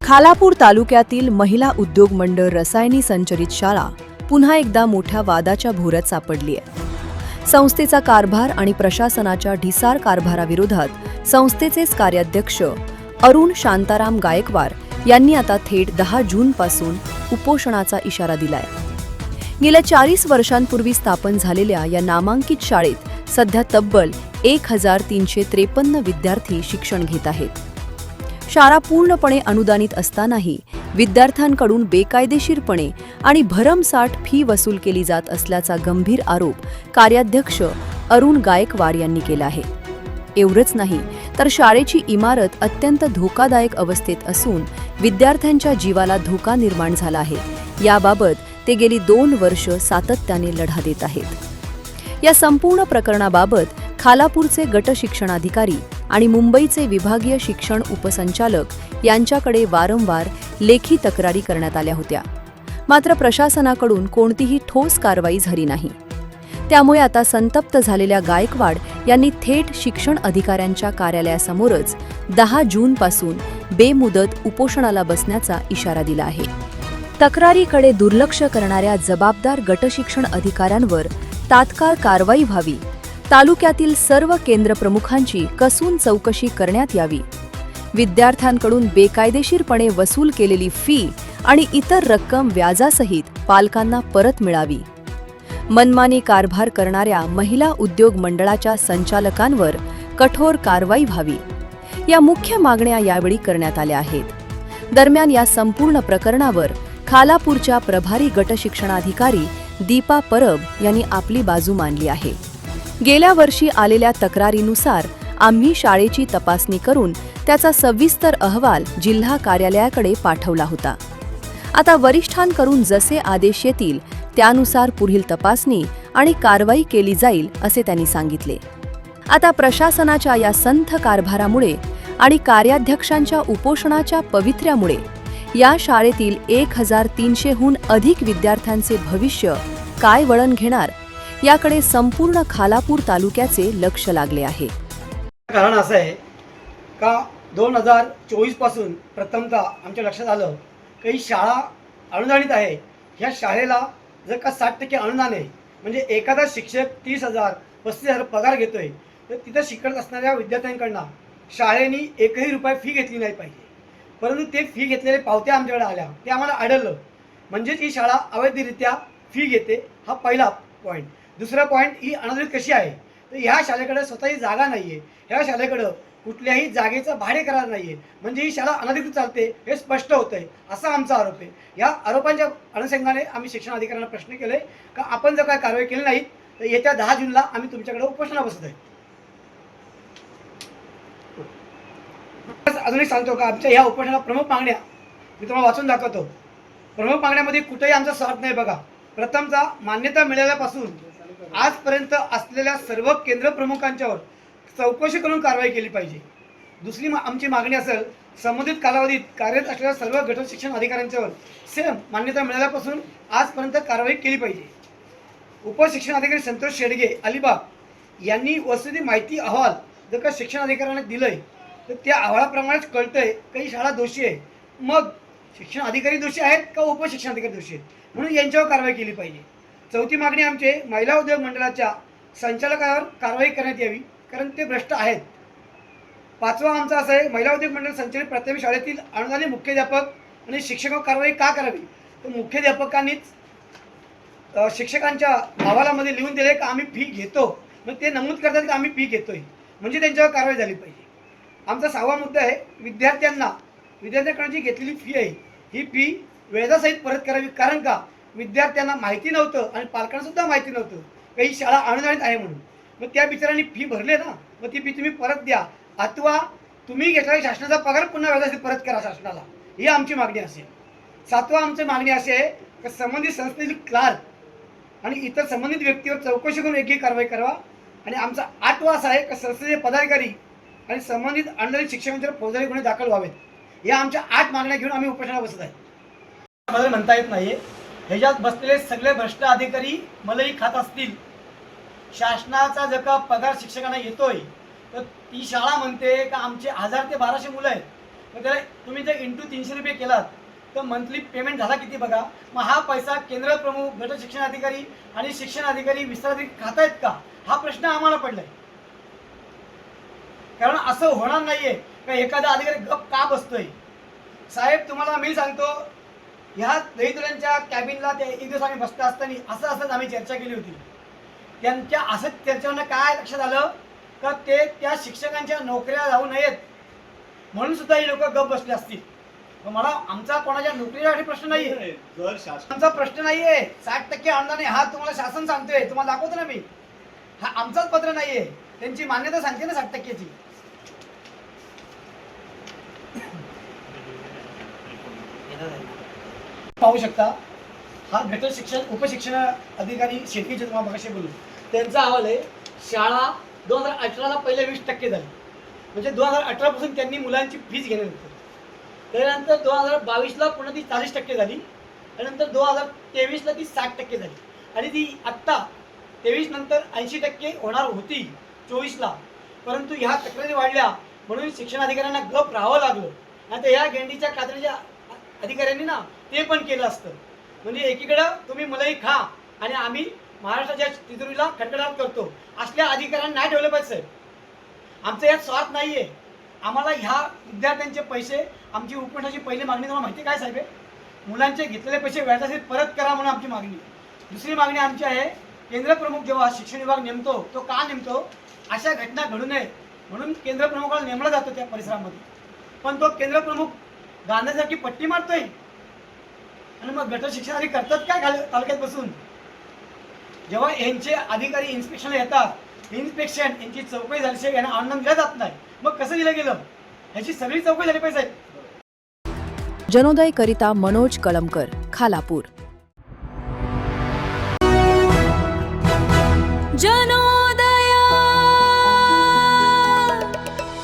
खालापूर तालुक्यातील महिला उद्योग मंडळ रसायनी संचलित शाळा पुन्हा एकदा मोठ्या वादाच्या भोवऱ्यात सापडली आहे. संस्थेचा कारभार आणि प्रशासनाच्या ढिसाळ कारभाराविरोधात संस्थेचेच कार्याध्यक्ष अरुण शांताराम गायकवाड यांनी आता थेट 10 जूनपासून उपोषणाचा इशारा दिलाय. गेल्या 40 वर्षांपूर्वी स्थापन झालेल्या या नामांकित शाळेत सध्या तब्बल 1353 विद्यार्थी शिक्षण घेत आहेत. शाळा पूर्णपणे अनुदानित असतानाही विद्यार्थ्यांकडून बेकायदेशीरपणे आणि भरमसाठ फी वसूल केली जात असल्याचा गंभीर आरोप कार्याध्यक्ष अरुण गायकवाड यांनी केला आहे. एवढंच नाही तर शाळेची इमारत अत्यंत धोकादायक अवस्थेत असून विद्यार्थ्यांच्या जीवाला धोका निर्माण झाला आहे. याबाबत ते गेली 2 वर्ष सातत्याने लढा देत आहेत. या संपूर्ण प्रकरणाबाबत खालापूरचे गट शिक्षणाधिकारी आणि मुंबईचे विभागीय शिक्षण उपसंचालक यांच्याकडे वारंवार लेखी तक्रारी करण्यात आल्या होत्या. मात्र प्रशासनाकडून कोणतीही ठोस कारवाई झाली नाही. त्यामुळे आता संतप्त झालेल्या गायकवाड यांनी थेट शिक्षण अधिकाऱ्यांच्या कार्यालयासमोरच 10 जूनपासून बेमुदत उपोषणाला बसण्याचा इशारा दिला आहे. तक्रारीकडे दुर्लक्ष करणाऱ्या जबाबदार गटशिक्षण अधिकाऱ्यांवर तात्काळ कारवाई व्हावी, तालुक्यातील सर्व केंद्र प्रमुखांची कसून चौकशी करण्यात यावी, विद्यार्थ्यांकडून बेकायदेशीरपणे वसूल केलेली फी आणि इतर रक्कम व्याजासहित पालकांना परत मिळावी, मनमानी कारभार करणाऱ्या महिला उद्योग मंडळाच्या संचालकांवर कठोर कारवाई व्हावी, या मुख्य मागण्या यावेळी करण्यात आल्या आहेत. दरम्यान या संपूर्ण प्रकरणावर खालापूरच्या प्रभारी गट शिक्षणाधिकारी दीपा परब यांनी आपली बाजू मांडली आहे. गेल्या वर्षी आलेल्या तक्रारीनुसार आम्ही शाळेची तपासणी करून त्याचा सविस्तर अहवाल जिल्हा कार्यालयाकडे पाठवला होता. आता वरिष्ठांकडून जसे आदेश येतील त्यानुसार पुढील तपासणी आणि कारवाई केली जाईल असे त्यांनी सांगितले. आता प्रशासनाच्या या संथ कारभारामुळे आणि कार्याध्यक्षांच्या उपोषणाच्या पवित्र्यामुळे या शाळेतील 1300हून अधिक विद्यार्थ्यांचे भविष्य काय वळण घेणार याकडे संपूर्ण खालापूर तालुक्याचे लक्ष लागले आहे. कारण असं आहे का 2024 पासून प्रथमतः आमच्या लक्षात आलं की ही शाळा अनुदानित आहे. ह्या शाळेला जर का 60% अनुदान आहे म्हणजे एखादा शिक्षक 30,000 35,000 पगार घेतोय तर तिथं शिकत असणाऱ्या विद्यार्थ्यांकडनं शाळेने एकही रुपये फी घेतली नाही पाहिजे. परंतु ते फी घेतलेले पावत्या आमच्याकडे आल्या, ते आम्हाला आढळलं. म्हणजेच ही शाळा अवैधरित्या फी घेते. हा पहिला पॉईंट. दुसरा पॉईंट, ही अनुदानित कशी आहे तर ह्या शाळेकडे स्वतःची जागा नाही आहे. ह्या शाळेकडं कुठल्याही जागेचा भाडे करार नाही आहे. म्हणजे ही शाळा अनधिकृत चालते हे स्पष्ट होतं आहे असा आमचा आरोप आहे. या आरोपांच्या अनुषंगाने आम्ही शिक्षण अधिकाऱ्यांना प्रश्न केले का आपण जर काय कारवाई केली नाही तर येत्या 10 जूनला आम्ही तुमच्याकडे उपोषणा बसत आहे. अजून एक सांगतो का आमच्या ह्या उपोषणाला प्रमुख मागण्या मी तुम्हाला वाचून दाखवतो. प्रमुख मागण्यामध्ये कुठेही आमचा स्वार्थ नाही बघा. प्रथमतः मान्यता मिळाल्यापासून आजपर्यंत असलेल्या सर्व केंद्र प्रमुखांच्यावर चौकशी करून कारवाई केली पाहिजे. दुसरी आमची मागणी असेल संबंधित कालावधीत कार्यरत असलेल्या सर्व गट शिक्षण अधिकाऱ्यांच्यावर सेम मान्यता मिळाल्यापासून आजपर्यंत कारवाई केली पाहिजे. उपशिक्षण अधिकारी संतोष शेडगे अलिबाग यांनी वस्तुस्थिती माहिती अहवाल जर का शिक्षण अधिकाऱ्यांना दिलंय तर त्या अहवालाप्रमाणेच कळतंय काही शाळा दोषी आहे. मग शिक्षण अधिकारी दोषी आहेत का उपशिक्षण अधिकारी दोषी आहेत, म्हणून यांच्यावर कारवाई केली पाहिजे. चौथी मागणी आमचे महिला उद्योग मंडळाच्या संचालकावर कारवाई करण्यात यावी कारण ते भ्रष्ट आहेत. पाचवा आमचा असं आहे महिला उद्योग मंडळ संचालित प्राथमिक शाळेतील अनुदानित मुख्याध्यापक आणि शिक्षकांवर कारवाई का करावी तर मुख्याध्यापकांनीच शिक्षकांच्या अहवालामध्ये लिहून दिले का आम्ही फी घेतो. मग ते नमूद करतात की आम्ही फी घेतोय म्हणजे त्यांच्यावर कारवाई झाली पाहिजे. आमचा 6वा मुद्दा आहे विद्यार्थ्यांकडून जी घेतलेली फी आहे ही फी वेळासहित परत करावी. कारण का विद्यार्थ्यांना माहिती नव्हतं आणि पालकांना सुद्धा माहिती नव्हतं की ही शाळा अनुदानित आहे म्हणून. मग त्या बिचारांनी फी भरले ना, मग ती फी तुम्ही परत द्या अथवा तुम्ही घेतलेला शासनाचा पगार पुन्हा वेळासहित परत करा शासनाला, ही आमची मागणी असेल. 7वा आमची मागणी अशी आहे की संबंधित संस्थेतील क्लार्क आणि इतर संबंधित व्यक्तीवर चौकशी करून योग्य कारवाई करावा. आणि आमचा 8वा असा आहे की संस्थेचे पदाधिकारी आणि संबंधित अनुदानित शिक्षकांच्यावर फौजदारी गुन्हे दाखल व्हावेत. या आमच्या 8 मागण्या घेऊन आम्ही उपोषणाला बसत आहे. बदल म्हणता येत नाही. ह्याच्यात बसलेले सगळे भ्रष्ट अधिकारी मलाही खात असतील. शासनाचा जर का पगार शिक्षकांना येतोय तर ती शाळा म्हणते का आमचे 1000 ते 1200 मुलं आहेत मग त्याला तुम्ही जर इंटू 300 रुपये केलात तर मंथली पेमेंट झाला किती बघा. मग हा पैसा केंद्र प्रमुख, गट शिक्षण अधिकारी आणि शिक्षण अधिकारी, विस्तार अधिकारी खात आहेत का, हा प्रश्न आम्हाला पडलाय. कारण असं होणार नाहीये का एखादा अधिकारी गप का बसतोय. साहेब तुम्हाला मी सांगतो, ह्या दहीदुल्यांच्या कॅबिनला ते एक दिवस आम्ही बसता असताना असंच आम्ही चर्चा केली होती. त्यांच्या असंच चर्चेवरनं काय लक्षात आलं का ते त्या शिक्षकांच्या नोकऱ्या जाऊ नयेत म्हणून सुद्धा ही लोक गप बसले असतील. मग मला आमचा कोणाच्या नोकरीसाठी प्रश्न नाहीये, जर शासन आमचा प्रश्न नाहीये 60% अनुदान आहे, हा तुम्हाला शासन सांगतोय, तुम्हाला दाखवतो ना मी. हा आमचाच पत्र नाहीये, त्यांची मान्यता सांगते ना 60%ची. पाहू शकता हा गट शिक्षण उपशिक्षण अधिकारी शेटकीचे तुम्हाला मगाशी बोलू त्यांचा अहवाल आहे. शाळा 2018ला पहिले 20% झाली, म्हणजे 2018 पासून त्यांनी मुलांची फीज घेणं होतं. त्यानंतर 2022ला पुन्हा ती 40% झाली, त्यानंतर 2023ला ती 60% झाली आणि ती आत्ता 23 नंतर 80% होणार होती 24ला. परंतु ह्या तक्रारी वाढल्या म्हणून शिक्षण अधिकाऱ्यांना गप राहावं लागलं. आता ह्या गेंडीच्या कात्रीच्या अधिकाऱ्यांनी ना ते पण केलं असतं. म्हणजे एकीकडं तुम्ही मलाही खा आणि आम्ही महाराष्ट्राच्या तिजोरीला खटखटाट करतो, असल्या अधिकाऱ्यांना नाही ठेवलं पाहिजे साहेब. आमचा यात स्वार्थ नाहीये. आम्हाला ह्या विद्यार्थ्यांचे पैसे, आमची उपमुख्यमंत्र्यांची पहिली मागणी तुम्हाला माहिती काय साहेब, मुलांचे घेतलेले पैसे व्याजासहित परत करा म्हणून आमची मागणी. दुसरी मागणी आमची आहे, केंद्र प्रमुख जेव्हा शिक्षण विभाग नेमतो तो का नेमतो, अशा घटना घडू नये म्हणून केंद्र प्रमुखाला नेमला जातो त्या परिसरामध्ये. पण तो केंद्र प्रमुख गांधीसारखी पट्टी मारतोय आणि मग गट शिक्षण अधिकारी करतात काय तालुक्यात बसून. जेव्हा यांचे अधिकारी इन्स्पेक्शनला येतात, इन्स्पेक्शन यांची चौकशी झाल्याशिवाय यांना अनुदान दिलं जात नाही, मग कसं दिलं गेलं ह्याची सगळी चौकशी झाली पाहिजे. जनोदय करिता मनोज कळमकर, खालापूर.